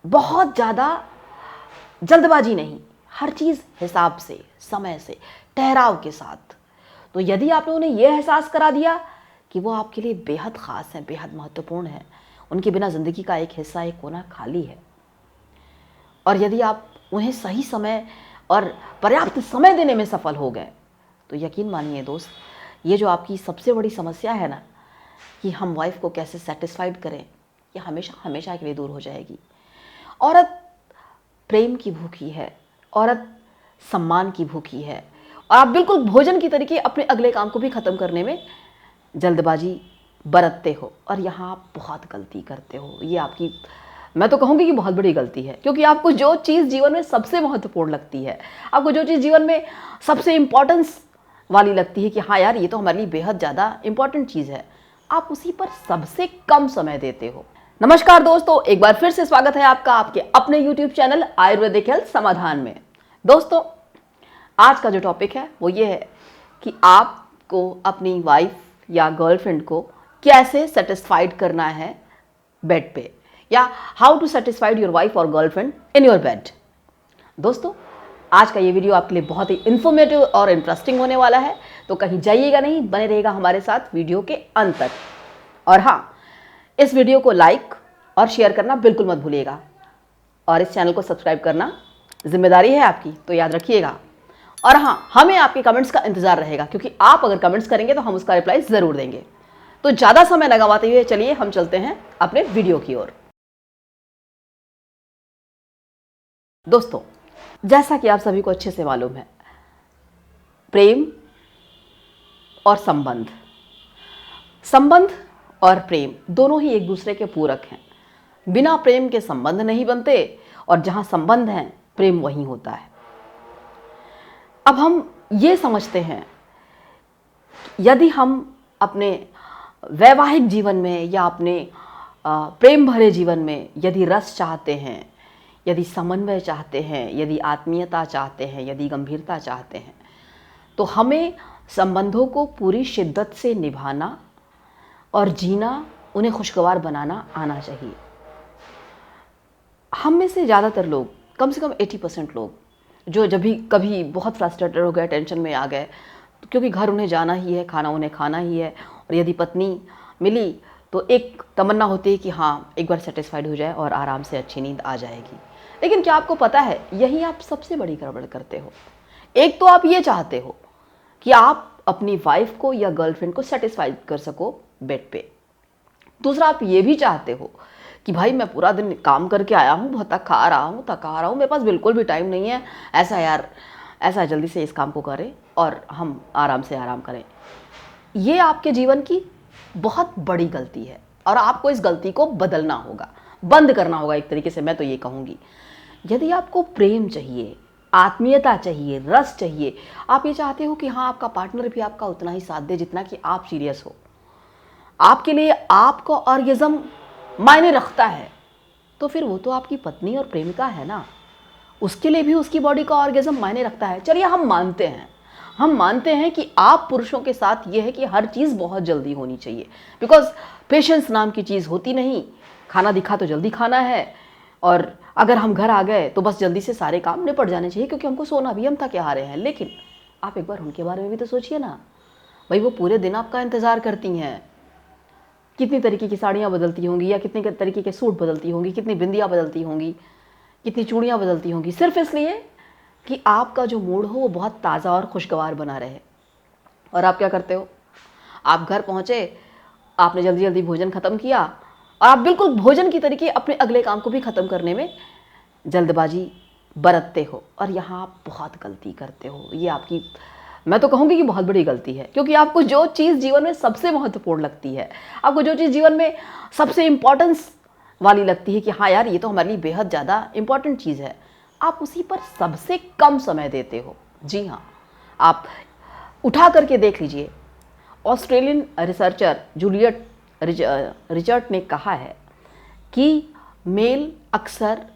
बहुत ज़्यादा जल्दबाजी नहीं, हर चीज़ हिसाब से, समय से, ठहराव के साथ। तो यदि आपने उन्हें यह एहसास करा दिया कि वो आपके लिए बेहद ख़ास हैं, बेहद महत्वपूर्ण हैं, उनके बिना ज़िंदगी का एक हिस्सा, एक कोना खाली है, और यदि आप उन्हें सही समय और पर्याप्त समय देने में सफल हो गए, तो यकीन मानिए दोस्त, ये जो आपकी सबसे बड़ी समस्या है ना कि हम वाइफ को कैसे सेटिस्फाइड करें, ये हमेशा हमेशा के लिए दूर हो जाएगी। औरत प्रेम की भूखी है, औरत सम्मान की भूखी है, और आप बिल्कुल भोजन की तरीके अपने अगले काम को भी ख़त्म करने में जल्दबाजी बरतते हो, और यहाँ आप बहुत गलती करते हो। ये आपकी, मैं तो कहूँगी कि बहुत बड़ी गलती है, क्योंकि आपको जो चीज़ जीवन में सबसे महत्वपूर्ण लगती है, आपको जो चीज़ जीवन में सबसे इम्पॉर्टेंस वाली लगती है कि हाँ यार, ये तो हमारे लिए बेहद ज़्यादा इम्पॉर्टेंट चीज़ है, आप उसी पर सबसे कम समय देते हो। नमस्कार दोस्तों, एक बार फिर से स्वागत है आपका आपके अपने YouTube चैनल आयुर्वेदिक हेल्थ समाधान में। दोस्तों, आज का जो टॉपिक है वो ये है कि आपको अपनी वाइफ या गर्लफ्रेंड को कैसे सेटिस्फाइड करना है बेड पे, या how to satisfied your wife और गर्लफ्रेंड इन योर बेड। दोस्तों, आज का ये वीडियो आपके लिए बहुत ही इन्फॉर्मेटिव और इंटरेस्टिंग होने वाला है, तो कहीं जाइएगा नहीं, बने रहेगा हमारे साथ वीडियो के अंत तक। और हाँ, इस वीडियो को लाइक और शेयर करना बिल्कुल मत भूलिएगा, और इस चैनल को सब्सक्राइब करना जिम्मेदारी है आपकी, तो याद रखिएगा। और हाँ, हमें आपके कमेंट्स का इंतजार रहेगा, क्योंकि आप अगर कमेंट्स करेंगे तो हम उसका रिप्लाई ज़रूर देंगे। तो ज़्यादा समय न गंवाते हुए चलिए हम चलते हैं अपने वीडियो की ओर। दोस्तों, जैसा कि आप सभी को अच्छे से मालूम है, प्रेम और संबंध और प्रेम दोनों ही एक दूसरे के पूरक हैं। बिना प्रेम के संबंध नहीं बनते, और जहाँ संबंध हैं प्रेम वहीं होता है। अब हम ये समझते हैं, यदि हम अपने वैवाहिक जीवन में या अपने प्रेम भरे जीवन में यदि रस चाहते हैं, यदि समन्वय चाहते हैं, यदि आत्मीयता चाहते हैं, यदि गंभीरता चाहते हैं, तो हमें संबंधों को पूरी शिद्दत से निभाना और जीना, उन्हें खुशगवार बनाना आना चाहिए। हम में से ज़्यादातर लोग, कम से कम 80% लोग, जो जब भी कभी बहुत फ्रस्ट्रेटेड हो गए, टेंशन में आ गए, क्योंकि घर उन्हें जाना ही है, खाना उन्हें खाना ही है, और यदि पत्नी मिली तो एक तमन्ना होती है कि हाँ, एक बार सेटिस्फाइड हो जाए और आराम से अच्छी नींद आ जाएगी। लेकिन क्या आपको पता है, यही आप सबसे बड़ी गड़बड़ करते हो। एक तो आप ये चाहते हो कि आप अपनी वाइफ को या गर्लफ्रेंड को सेटिस्फाइड कर सको बेड पे। दूसरा, आप ये भी चाहते हो कि भाई मैं पूरा दिन काम करके आया हूँ, बहुत थका रहा हूँ, मेरे पास बिल्कुल भी टाइम नहीं है, ऐसा जल्दी से इस काम को करें और हम आराम से आराम करें। ये आपके जीवन की बहुत बड़ी गलती है, और आपको इस गलती को बदलना होगा, बंद करना होगा एक तरीके से, मैं तो ये कहूँगी। यदि आपको प्रेम चाहिए, आत्मीयता चाहिए, रस चाहिए, आप ये चाहते हो कि हाँ, आपका पार्टनर भी आपका उतना ही साथ दे जितना कि आप सीरियस हो, आपके लिए आपका ऑर्गेज़म मायने रखता है, तो फिर वो तो आपकी पत्नी और प्रेमिका है ना, उसके लिए भी उसकी बॉडी का ऑर्गेज़म मायने रखता है। चलिए हम मानते हैं कि आप पुरुषों के साथ ये है कि हर चीज़ बहुत जल्दी होनी चाहिए, बिकॉज पेशेंस नाम की चीज़ होती नहीं। खाना दिखा तो जल्दी खाना है, और अगर हम घर आ गए तो बस जल्दी से सारे काम निपट जाने चाहिए, क्योंकि हमको सोना भी, हम थके हारे हैं। लेकिन आप एक बार उनके बारे में भी तो सोचिए ना भाई, वो पूरे दिन आपका इंतज़ार करती हैं, कितनी तरीके की साड़ियाँ बदलती होंगी, या कितने तरीके के सूट बदलती होंगी, कितनी बिंदियाँ बदलती होंगी, कितनी चूड़ियाँ बदलती होंगी, सिर्फ इसलिए कि आपका जो मूड हो वो बहुत ताज़ा और खुशगवार बना रहे। और आप क्या करते हो, आप घर पहुँचे, आपने जल्दी जल्दी भोजन ख़त्म किया, और आप बिल्कुल भोजन की तरीके अपने अगले काम को भी ख़त्म करने में जल्दबाजी बरतते हो, और यहाँ आप बहुत गलती करते हो। ये आपकी, मैं तो कहूँगी कि बहुत बड़ी गलती है, क्योंकि आपको जो चीज़ जीवन में सबसे महत्वपूर्ण लगती है, आपको जो चीज़ जीवन में सबसे इम्पॉर्टेंस वाली लगती है कि हाँ यार, ये तो हमारे लिए बेहद ज़्यादा इम्पॉर्टेंट चीज़ है, आप उसी पर सबसे कम समय देते हो। जी हाँ, आप उठा करके देख लीजिए। ऑस्ट्रेलियन रिसर्चर जूलियट रिचर्ड ने कहा है कि मेल अक्सर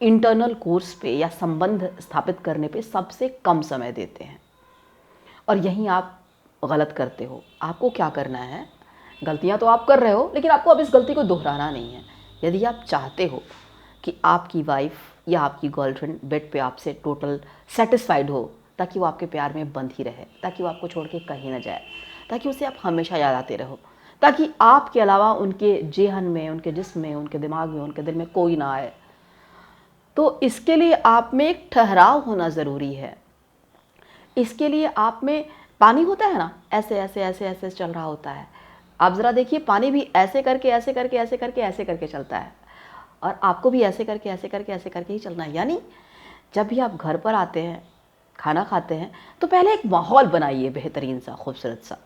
इंटरनल कोर्स पे या संबंध स्थापित करने पे सबसे कम समय देते हैं, और यहीं आप गलत करते हो। आपको क्या करना है, गलतियां तो आप कर रहे हो, लेकिन आपको अब इस गलती को दोहराना नहीं है। यदि आप चाहते हो कि कि आपकी वाइफ या आपकी गर्लफ्रेंड बेड पे आपसे टोटल सेटिस्फाइड हो, ताकि वो आपके प्यार में बंध ही रहे, ताकि वो आपको छोड़ के कहीं ना जाए, ताकि उसे आप हमेशा याद आते रहो, ताकि आपके अलावा उनके जेहन में, उनके जिस्म में, उनके दिमाग में, उनके दिल में कोई ना आए। तो इसके लिए आप में एक ठहराव होना ज़रूरी है। इसके लिए आप में पानी होता है ना, ऐसे ऐसे ऐसे ऐसे चल रहा होता है। आप ज़रा देखिए, पानी भी ऐसे करके ऐसे करके ऐसे करके ऐसे करके चलता है, और आपको भी ऐसे करके ऐसे करके ऐसे करके ही चलना है। यानी जब भी आप घर पर आते हैं, खाना खाते हैं, तो पहले एक माहौल बनाइए बेहतरीन सा, खूबसूरत सा।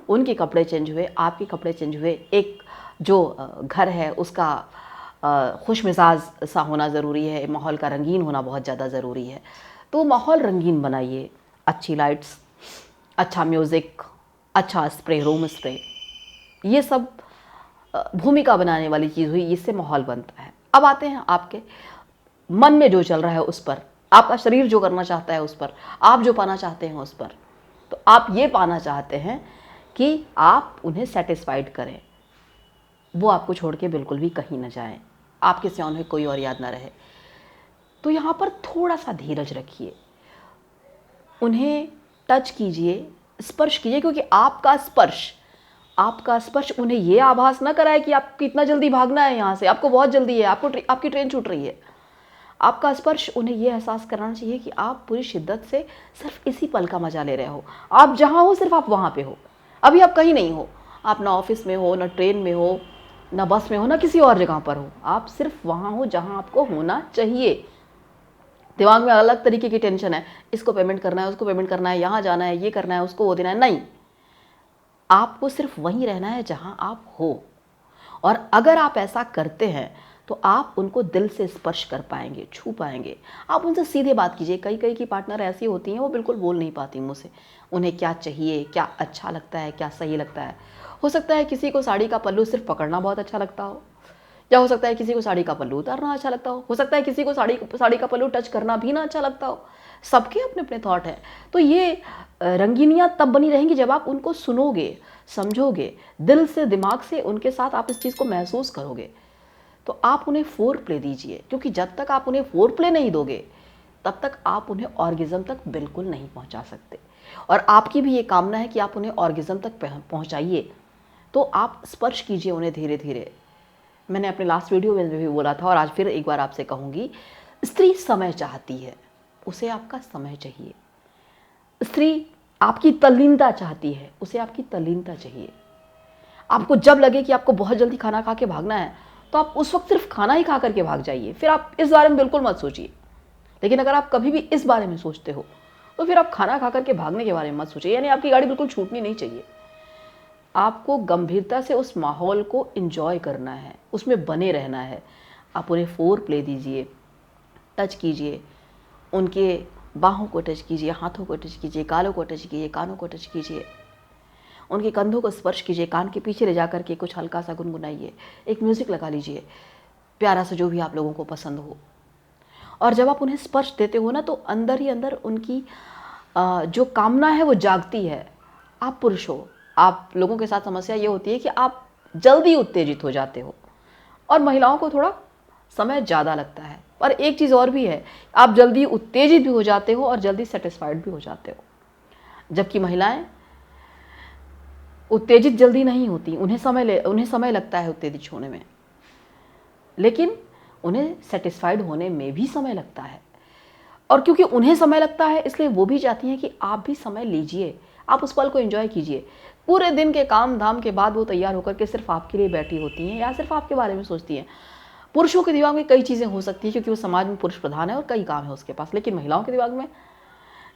उनके कपड़े चेंज हुए, आपके कपड़े चेंज हुए, एक जो घर है उसका खुश मिजाज सा होना ज़रूरी है, माहौल का रंगीन होना बहुत ज़्यादा ज़रूरी है। तो माहौल रंगीन बनाइए, अच्छी लाइट्स, अच्छा म्यूज़िक, अच्छा स्प्रे, रूम स्प्रे, ये सब भूमिका बनाने वाली चीज़ हुई, इससे माहौल बनता है। अब आते हैं आपके मन में जो चल रहा है उस पर, आपका शरीर जो करना चाहता है उस पर, आप जो पाना चाहते हैं उस पर। तो आप ये पाना चाहते हैं कि आप उन्हें सेटिस्फाइड करें, वो आपको छोड़ के बिल्कुल भी कहीं ना जाएं, आपके सिवा उन्हें कोई और याद ना रहे। तो यहाँ पर थोड़ा सा धीरज रखिए, उन्हें टच कीजिए, स्पर्श कीजिए, क्योंकि आपका स्पर्श उन्हें ये आभास ना कराए कि आपको इतना जल्दी भागना है यहाँ से, आपको बहुत जल्दी है, आपकी ट्रेन छूट रही है। आपका स्पर्श उन्हें ये एहसास कराना चाहिए कि आप पूरी शिद्दत से सिर्फ इसी पल का मजा ले रहे हो। आप जहाँ हो सिर्फ आप वहाँ पे हो, अभी आप कहीं नहीं हो, आप ना ऑफिस में हो, ना ट्रेन में हो, ना बस में हो, ना किसी और जगह पर हो, आप सिर्फ वहाँ हो जहाँ आपको होना चाहिए। दिमाग में अलग तरीके की टेंशन है, इसको पेमेंट करना है, उसको पेमेंट करना है, यहाँ जाना है, ये करना है, उसको वो देना है, नहीं, आपको सिर्फ वहीं रहना है जहाँ आप हो। और अगर आप ऐसा करते हैं तो आप उनको दिल से स्पर्श कर पाएंगे, छू पाएंगे। आप उनसे सीधे बात कीजिए। कई की पार्टनर ऐसी होती हैं, वो बिल्कुल बोल नहीं पाती मुँह से, उन्हें क्या चाहिए, क्या अच्छा लगता है, क्या सही लगता है। हो सकता है किसी को साड़ी का पल्लू सिर्फ पकड़ना बहुत अच्छा लगता हो, या हो सकता है किसी को साड़ी का पल्लू उतारना अच्छा लगता हो सकता है किसी को साड़ी का पल्लू टच करना भी ना अच्छा लगता हो। सबके अपने अपने थॉट हैं। तो ये रंगीनियाँ तब बनी रहेंगी जब आप उनको सुनोगे, समझोगे, दिल से, दिमाग से उनके साथ आप इस चीज़ को महसूस करोगे। तो आप उन्हें फोर प्ले दीजिए, क्योंकि जब तक आप उन्हें फोर प्ले नहीं दोगे तब तक आप उन्हें ऑर्गेज़म तक बिल्कुल नहीं पहुंचा सकते। और आपकी भी ये कामना है कि आप उन्हें ऑर्गेज़म तक पहुंचाइए। तो आप स्पर्श कीजिए उन्हें धीरे धीरे। मैंने अपने लास्ट वीडियो में भी बोला था और आज फिर एक बार आपसे कहूँगी, स्त्री समय चाहती है, उसे आपका समय चाहिए। स्त्री आपकी तल्लीनता चाहती है, उसे आपकी तल्लीनता चाहिए। आपको जब लगे कि आपको बहुत जल्दी खाना खा के भागना है, तो आप उस वक्त सिर्फ खाना ही खा करके भाग जाइए, फिर आप इस बारे में बिल्कुल मत सोचिए। लेकिन अगर आप कभी भी इस बारे में सोचते हो तो फिर आप खाना खा करके भागने के बारे में मत सोचिए। यानी आपकी गाड़ी बिल्कुल छूटनी नहीं चाहिए। आपको गंभीरता से उस माहौल को एंजॉय करना है, उसमें बने रहना है। आप उन्हें फोर प्ले दीजिए, टच कीजिए, उनके बाहों को टच कीजिए, हाथों को टच कीजिए, गालों को टच कीजिए, कानों को टच कीजिए, उनके कंधों को स्पर्श कीजिए, कान के पीछे ले जा करके कुछ हल्का सा गुनगुनाइए, एक म्यूज़िक लगा लीजिए प्यारा सा, जो भी आप लोगों को पसंद हो। और जब आप उन्हें स्पर्श देते हो ना, तो अंदर ही अंदर उनकी जो कामना है वो जागती है। आप पुरुष हो, आप लोगों के साथ समस्या ये होती है कि आप जल्दी उत्तेजित हो जाते हो, और महिलाओं को थोड़ा समय ज़्यादा लगता है। पर एक चीज़ और भी है, आप जल्दी उत्तेजित भी हो जाते हो और जल्दी सेटिस्फाइड भी हो जाते हो। जबकि महिलाएं उत्तेजित जल्दी नहीं होती, उन्हें समय लगता है उत्तेजित होने में, लेकिन उन्हें सेटिस्फाइड होने में भी समय लगता है। और क्योंकि उन्हें समय लगता है, इसलिए वो भी चाहती हैं कि आप भी समय लीजिए, आप उस पल को एंजॉय कीजिए। पूरे दिन के काम धाम के बाद वो तैयार होकर के सिर्फ आपके लिए बैठी होती हैं, या सिर्फ आपके बारे में सोचती हैं। पुरुषों के दिमाग में कई चीज़ें हो सकती हैं, क्योंकि वो समाज में पुरुष प्रधान है और कई काम है उसके पास। लेकिन महिलाओं के दिमाग में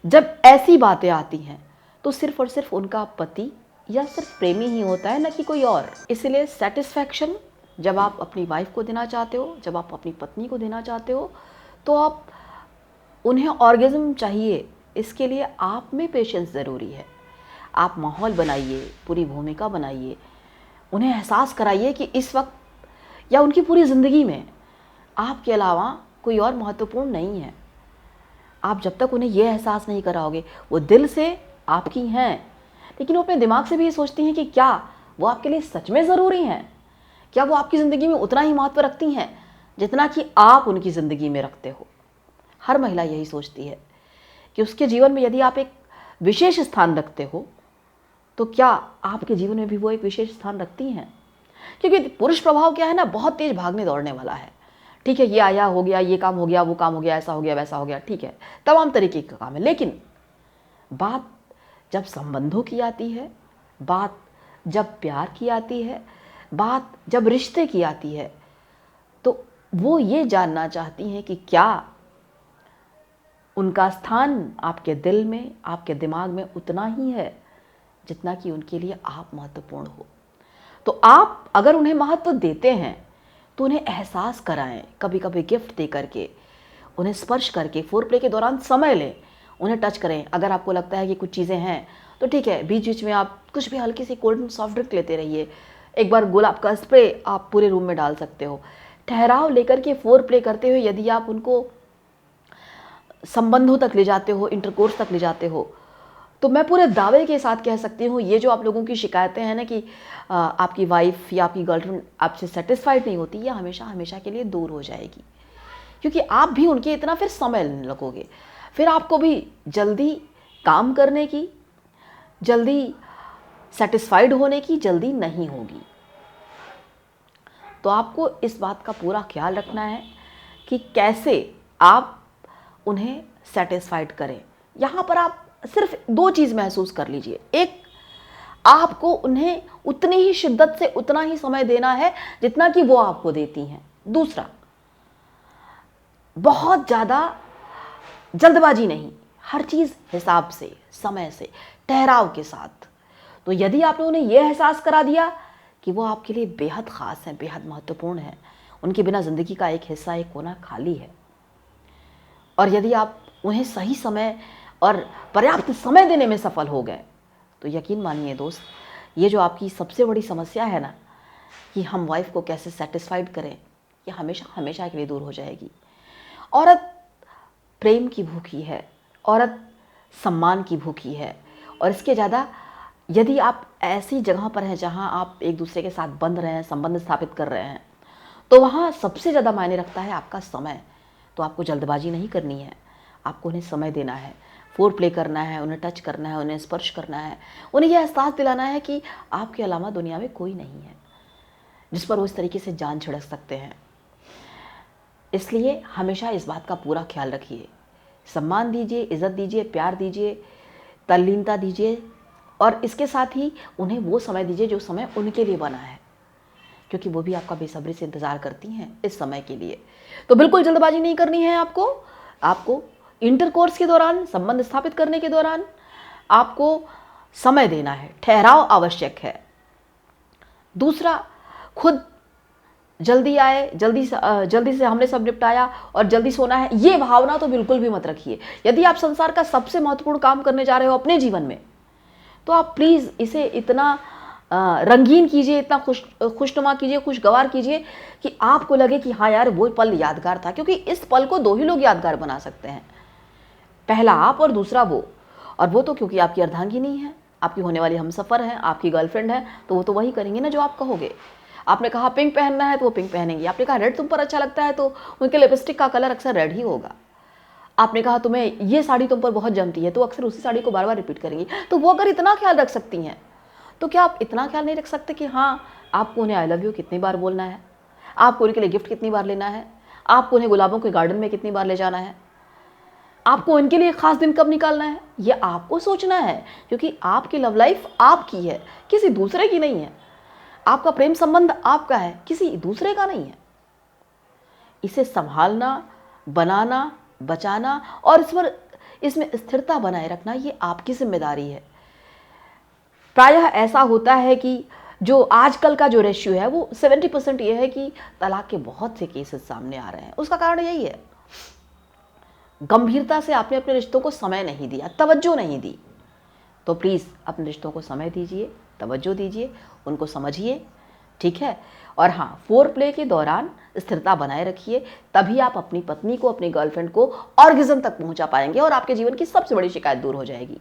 जब ऐसी बातें आती हैं, तो सिर्फ और सिर्फ उनका पति या सिर्फ प्रेमी ही होता है, न कि कोई और। इसलिए सेटिस्फैक्शन जब आप अपनी वाइफ को देना चाहते हो, जब आप अपनी पत्नी को देना चाहते हो, तो आप उन्हें ऑर्गेज़म चाहिए। इसके लिए आप में पेशेंस ज़रूरी है। आप माहौल बनाइए, पूरी भूमिका बनाइए, उन्हें एहसास कराइए कि इस वक्त या उनकी पूरी ज़िंदगी में आपके अलावा कोई और महत्वपूर्ण नहीं है। आप जब तक उन्हें यह एहसास नहीं कराओगे, वो दिल से आपकी हैं, लेकिन वो अपने दिमाग से भी ये सोचती हैं कि क्या वो आपके लिए सच में ज़रूरी हैं, क्या वो आपकी ज़िंदगी में उतना ही महत्व रखती हैं जितना कि आप उनकी ज़िंदगी में रखते हो। हर महिला यही सोचती है कि उसके जीवन में यदि आप एक विशेष स्थान रखते हो तो क्या आपके जीवन में भी वो एक विशेष स्थान रखती हैं? क्योंकि पुरुष प्रभाव क्या है ना, बहुत तेज भागने दौड़ने वाला है। ठीक है, ये आया हो गया, ये काम हो गया, वो काम हो गया, ऐसा हो गया, वैसा हो गया, ठीक है, तमाम तरीके का काम है। लेकिन बात जब संबंधों की आती है, बात जब प्यार की आती है, बात जब रिश्ते की आती है, तो वो ये जानना चाहती हैं कि क्या उनका स्थान आपके दिल में, आपके दिमाग में उतना ही है जितना कि उनके लिए आप महत्वपूर्ण हो। तो आप अगर उन्हें महत्व देते हैं तो उन्हें एहसास कराएं, कभी कभी गिफ्ट दे करके, उन्हें स्पर्श करके, फोरप्ले के दौरान समय लें, उन्हें टच करें। अगर आपको लगता है कि कुछ चीज़ें हैं तो ठीक है, बीच बीच में आप कुछ भी हल्की सी कोल्ड ड्रिंक, सॉफ्ट ड्रिंक लेते रहिए। एक बार गुलाब का स्प्रे आप पूरे रूम में डाल सकते हो। ठहराव लेकर के फोरप्ले करते हुए यदि आप उनको संबंधों तक ले जाते हो, इंटरकोर्स तक ले जाते हो, तो मैं पूरे दावे के साथ कह सकती हूँ ये जो आप लोगों की शिकायतें हैं ना कि आपकी वाइफ या आपकी गर्लफ्रेंड आपसे सेटिस्फाइड नहीं होती, ये हमेशा हमेशा के लिए दूर हो जाएगी। क्योंकि आप भी उनके इतना फिर समय लेने लगोगे, फिर आपको भी जल्दी काम करने की, जल्दी सेटिस्फाइड होने की जल्दी नहीं होगी। तो आपको इस बात का पूरा ख्याल रखना है कि कैसे आप उन्हें सेटिस्फाइड करें। यहाँ पर आप सिर्फ दो चीज़ महसूस कर लीजिए। एक, आपको उन्हें उतनी ही शिद्दत से उतना ही समय देना है जितना कि वो आपको देती हैं। दूसरा, बहुत ज़्यादा जल्दबाजी नहीं, हर चीज़ हिसाब से, समय से, ठहराव के साथ। तो यदि आपने उन्हें यह एहसास करा दिया कि वो आपके लिए बेहद ख़ास हैं, बेहद महत्वपूर्ण हैं, उनके बिना ज़िंदगी का एक हिस्सा, एक कोना खाली है, और यदि आप उन्हें सही समय और पर्याप्त समय देने में सफल हो गए, तो यकीन मानिए दोस्त, ये जो आपकी सबसे बड़ी समस्या है ना कि हम वाइफ को कैसे सेटिस्फाइड करें, ये हमेशा हमेशा के लिए दूर हो जाएगी। औरत प्रेम की भूखी है, औरत सम्मान की भूखी है, और इसके ज़्यादा यदि आप ऐसी जगह पर हैं जहां आप एक दूसरे के साथ बंध रहे हैं, संबंध स्थापित कर रहे हैं, तो वहाँ सबसे ज़्यादा मायने रखता है आपका समय। तो आपको जल्दबाजी नहीं करनी है, आपको उन्हें समय देना है, फोर प्ले करना है, उन्हें टच करना है, उन्हें स्पर्श करना है, उन्हें यह एहसास दिलाना है कि आपके अलावा दुनिया में कोई नहीं है जिस पर वो इस तरीके से जान छिड़क सकते हैं। इसलिए हमेशा इस बात का पूरा ख्याल रखिए, सम्मान दीजिए, इज़्ज़त दीजिए, प्यार दीजिए, तल्लीनता दीजिए, और इसके साथ ही उन्हें वो समय दीजिए जो समय उनके लिए बना है, क्योंकि वो भी आपका बेसब्री से इंतज़ार करती हैं इस समय के लिए। तो बिल्कुल जल्दबाजी नहीं करनी है आपको इंटरकोर्स के दौरान, संबंध स्थापित करने के दौरान आपको समय देना है, ठहराव आवश्यक है। दूसरा, खुद जल्दी आए, जल्दी से हमने सब निपटाया और जल्दी सोना है, ये भावना तो बिल्कुल भी मत रखिए। यदि आप संसार का सबसे महत्वपूर्ण काम करने जा रहे हो अपने जीवन में, तो आप प्लीज़ इसे इतना रंगीन कीजिए, इतना खुशनुमा कीजिए, खुशगवार कीजिए कि आपको लगे कि हाँ यार वो पल यादगार था। क्योंकि इस पल को दो ही लोग यादगार बना सकते हैं, पहला आप और दूसरा वो। और वो तो क्योंकि आपकी अर्धांगिनी है, आपकी होने वाली हमसफ़र है, आपकी गर्लफ्रेंड है, तो वो तो वही करेंगी ना जो आप कहोगे। आपने कहा पिंक पहनना है तो वो पिंक पहनेंगी, आपने कहा रेड तुम पर अच्छा लगता है तो उनके लिपस्टिक का कलर अक्सर रेड ही होगा। आपने कहा तुम्हें ये साड़ी तुम पर बहुत जमती है तो अक्सर उसी साड़ी को बार बार रिपीट करेंगी। तो वो अगर इतना ख्याल रख सकती हैं तो क्या आप इतना ख्याल नहीं रख सकते कि हाँ, आपको उन्हें आई लव यू कितनी बार बोलना है, आपको उनके लिए गिफ्ट कितनी बार लेना है, आपको उन्हें गुलाबों के गार्डन में कितनी बार ले जाना है, आपको उनके लिए खास दिन कब निकालना है, ये आपको सोचना है। क्योंकि आपकी लव लाइफ आपकी है, किसी दूसरे की नहीं है। आपका प्रेम संबंध आपका है, किसी दूसरे का नहीं है। इसे संभालना, बनाना, बचाना और इसमें स्थिरता बनाए रखना, ये आपकी जिम्मेदारी है। प्रायः ऐसा होता है कि जो आजकल का जो रेशियो है वो 70% ये है कि तलाक के बहुत से केसेस सामने आ रहे हैं। उसका कारण यही है, गंभीरता से आपने अपने रिश्तों को समय नहीं दिया, तवज्जो नहीं दी। तो प्लीज़ अपने रिश्तों को समय दीजिए, तवज्जो दीजिए, उनको समझिए, ठीक है। और हाँ, फोर प्ले के दौरान स्थिरता बनाए रखिए, तभी आप अपनी पत्नी को, अपनी गर्लफ्रेंड को ऑर्गेज़म तक पहुंचा पाएंगे और आपके जीवन की सबसे बड़ी शिकायत दूर हो जाएगी।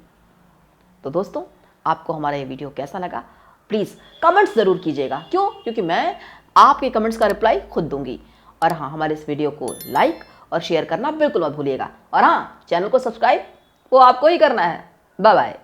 तो दोस्तों, आपको हमारा ये वीडियो कैसा लगा प्लीज़ कमेंट्स ज़रूर कीजिएगा। क्यों? क्योंकि मैं आपके कमेंट्स का रिप्लाई खुद दूंगी और हाँ, हमारे इस वीडियो को लाइक और शेयर करना बिल्कुल मत भूलिएगा। और हाँ, चैनल को सब्सक्राइब वो आपको ही करना है। Bye bye.